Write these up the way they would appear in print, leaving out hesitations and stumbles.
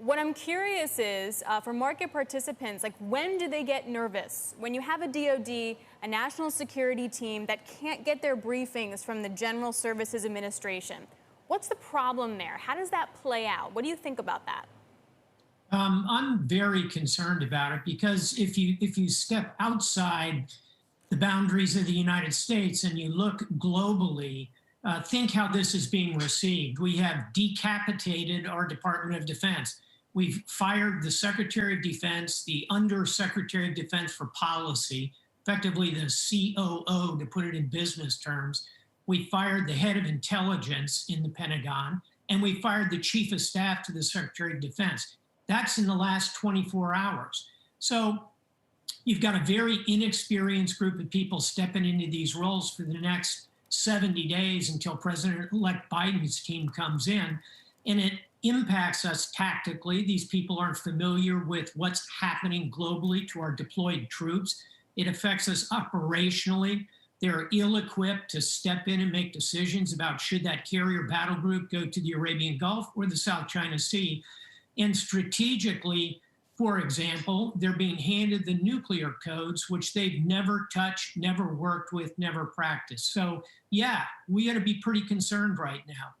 What I'm curious is, for market participants, like when do they get nervous? When you have a DoD, a national security team that can't get their briefings from the General Services Administration, what's the problem there? How does that play out? What do you think about that? I'm very concerned about it because if you step outside the boundaries of the United States and you look globally, think how this is being received. We have decapitated our Department of Defense. We've fired the Secretary of Defense, the Undersecretary of Defense for Policy, effectively the COO, to put it in business terms. We fired the head of intelligence in the Pentagon, and we fired the chief of staff to the Secretary of Defense. That's in the last 24 hours. So you've got a very inexperienced group of people stepping into these roles for the next 70 days until President-elect Biden's team comes in, and it impacts us tactically. These people aren't familiar with what's happening globally to our deployed troops. It affects us operationally. They're ill-equipped to step in and make decisions about should that carrier battle group go to the Arabian Gulf or the South China Sea. And strategically, for example, they're being handed the nuclear codes, which they've never touched, never worked with, never practiced. So, yeah, we got to be pretty concerned right now.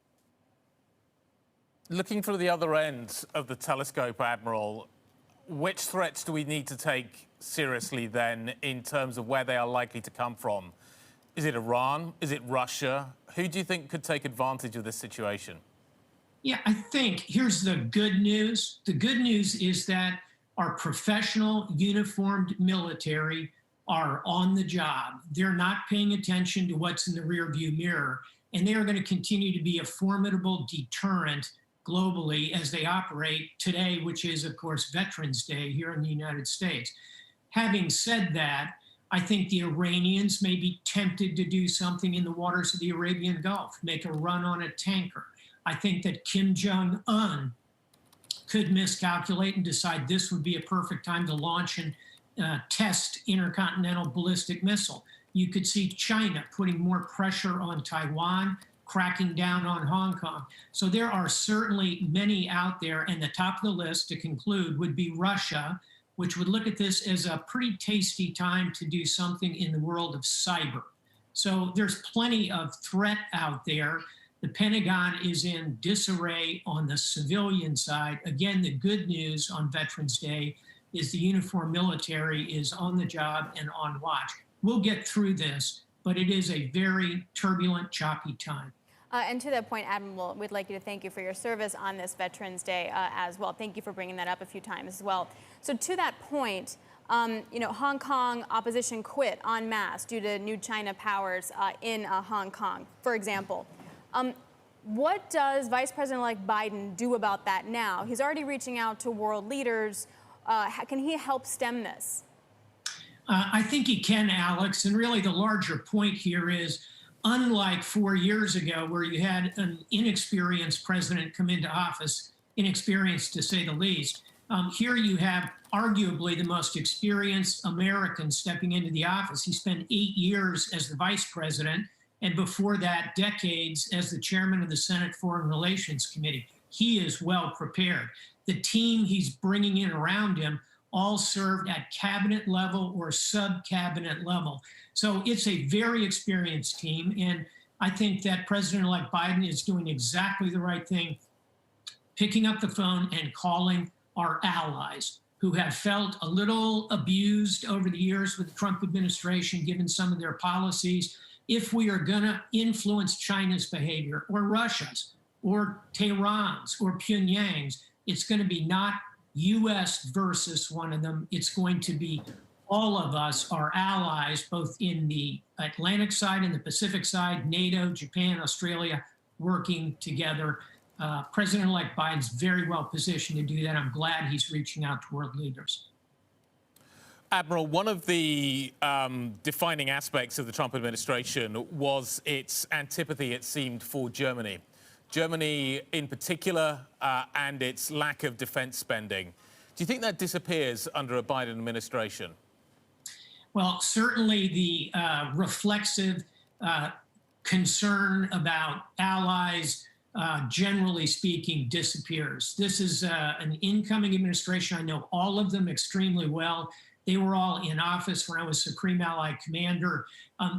Looking through the other end of the telescope, Admiral, which threats do we need to take seriously then in terms of where they are likely to come from? Is it Iran? Is it Russia? Who do you think could take advantage of this situation? Yeah, I think here's the good news. The good news is that our professional uniformed military are on the job. They're not paying attention to what's in the rearview mirror, and they are going to continue to be a formidable deterrent globally as they operate today, which is, of course, Veterans Day here in the United States. Having said that, I think the Iranians may be tempted to do something in the waters of the Arabian Gulf, make a run on a tanker. I think that Kim Jong-un could miscalculate and decide this would be a perfect time to launch and test intercontinental ballistic missile. You could see China putting more pressure on Taiwan, cracking down on Hong Kong. So there are certainly many out there, and the top of the list to conclude would be Russia, which would look at this as a pretty tasty time to do something in the world of cyber. So there's plenty of threat out there. The Pentagon is in disarray on the civilian side. Again, the good news on Veterans Day is the uniformed military is on the job and on watch. We'll get through this, but it is a very turbulent, choppy time. And to that point, Admiral, we'd like you to thank you for your service on this Veterans Day as well. Thank you for bringing that up a few times as well. So to that point, Hong Kong opposition quit en masse due to new China powers in Hong Kong, for example. What does Vice President-elect Biden do about that now? He's already reaching out to world leaders. Can he help stem this? I think he can, Alex. And really the larger point here is, unlike 4 years ago, where you had an inexperienced president come into office, inexperienced to say the least, here you have arguably the most experienced American stepping into the office. He spent 8 years as the vice president, and before that, decades as the chairman of the Senate Foreign Relations Committee. He is well prepared. The team he's bringing in around him all served at cabinet level or sub-cabinet level. So it's a very experienced team, and I think that President-elect Biden is doing exactly the right thing, picking up the phone and calling our allies who have felt a little abused over the years with the Trump administration, given some of their policies. If we are going to influence China's behavior or Russia's or Tehran's or Pyongyang's, it's going to be not U.S. versus one of them. It's going to be all of us, our allies, both in the Atlantic side and the Pacific side, NATO, Japan, Australia, working together. President-elect Biden's very well positioned to do that. I'm glad he's reaching out to world leaders. Admiral, one of the defining aspects of the Trump administration was its antipathy, it seemed, for Germany. Germany in particular, and its lack of defense spending. Do you think that disappears under a Biden administration? Well, certainly the reflexive concern about allies generally speaking, disappears. This is an incoming administration. I know all of them extremely well. They were all in office when I was Supreme Allied Commander.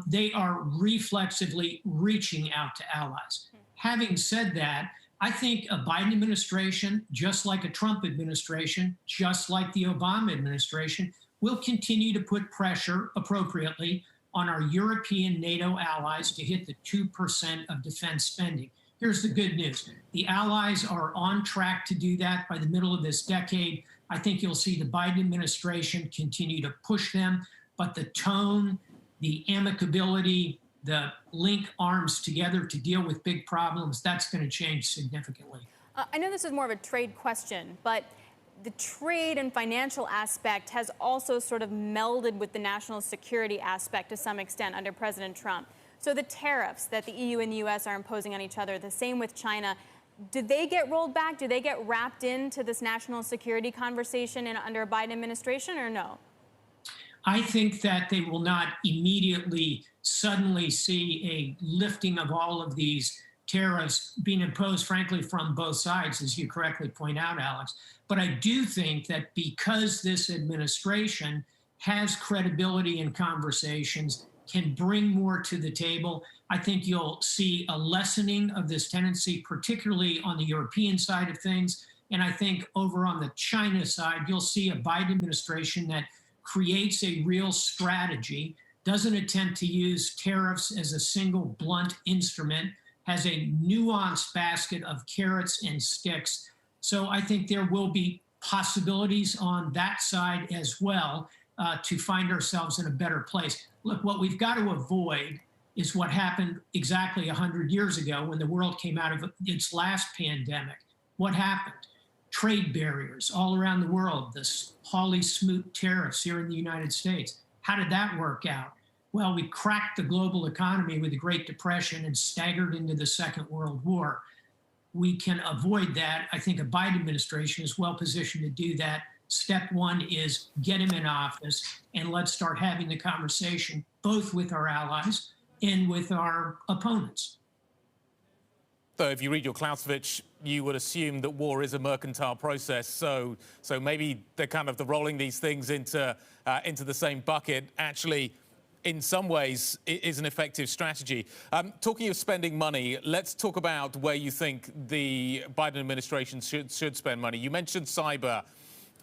They are reflexively reaching out to allies. Having said that, I think a Biden administration, just like a Trump administration, just like the Obama administration, will continue to put pressure appropriately on our European NATO allies to hit the 2% of defense spending. Here's the good news. The allies are on track to do that by the middle of this decade. I think you'll see the Biden administration continue to push them, but the tone, the amicability, the link arms together to deal with big problems, that's going to change significantly. I know this is more of a trade question, but the trade and financial aspect has also sort of melded with the national security aspect to some extent under President Trump. So the tariffs that the EU and the US are imposing on each other, the same with China, do they get rolled back? Do they get wrapped into this national security conversation under a Biden administration, or no? I think that they will not immediately suddenly see a lifting of all of these tariffs being imposed, frankly, from both sides, as you correctly point out, Alex. But I do think that because this administration has credibility in conversations, can bring more to the table, I think you'll see a lessening of this tendency, particularly on the European side of things. And I think over on the China side, you'll see a Biden administration that creates a real strategy, doesn't attempt to use tariffs as a single blunt instrument, has a nuanced basket of carrots and sticks. So I think there will be possibilities on that side as well to find ourselves in a better place. Look, what we've got to avoid is what happened exactly 100 years ago when the world came out of its last pandemic. What happened? Trade barriers all around the world, this Hawley-Smoot tariffs here in the United States. How did that work out? Well, we cracked the global economy with the Great Depression and staggered into the Second World War. We can avoid that. I think a Biden administration is well positioned to do that. Step one is get him in office and let's start having the conversation both with our allies and with our opponents. So if you read your Clausewitz, you would assume that war is a mercantile process. So maybe they're kind of rolling these things into the same bucket actually in some ways is an effective strategy. Talking of spending money, let's talk about where you think the Biden administration should spend money. You mentioned cyber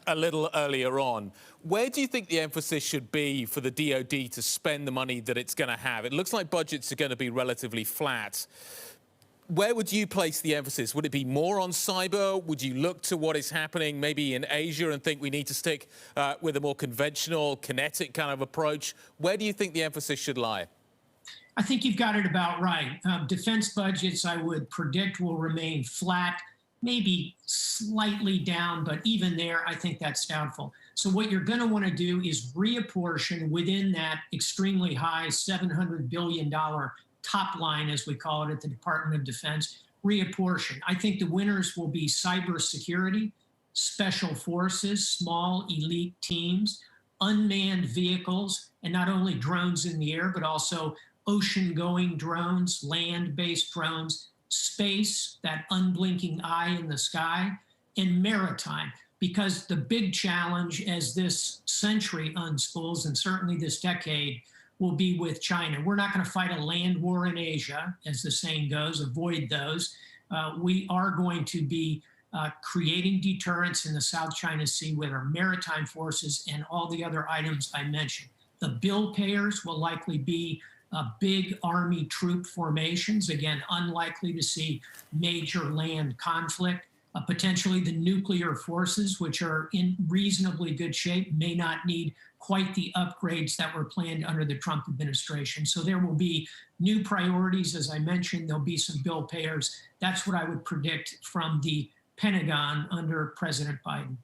a little earlier on. Where do you think the emphasis should be for the DoD to spend the money that it's going to have? It looks like budgets are going to be relatively flat. Where would you place the emphasis? Would it be more on cyber? Would you look to what is happening maybe in Asia and think we need to stick with a more conventional, kinetic kind of approach? Where do you think the emphasis should lie? I think you've got it about right. Defense budgets, I would predict, will remain flat, maybe slightly down, but even there, I think that's doubtful. So what you're going to want to do is reapportion within that extremely high $700 billion top line, as we call it at the Department of Defense, reapportion. I think the winners will be cybersecurity, special forces, small elite teams, unmanned vehicles, and not only drones in the air, but also ocean-going drones, land-based drones, space, that unblinking eye in the sky, and maritime. Because the big challenge as this century unspools, and certainly this decade, will be with China. We're not going to fight a land war in Asia, as the saying goes, avoid those. We are going to be creating deterrence in the South China Sea with our maritime forces and all the other items I mentioned. The bill payers will likely be big Army troop formations, again, unlikely to see major land conflict. Potentially the nuclear forces, which are in reasonably good shape, may not need quite the upgrades that were planned under the Trump administration. So there will be new priorities, as I mentioned. There'll be some bill payers. That's what I would predict from the Pentagon under President Biden.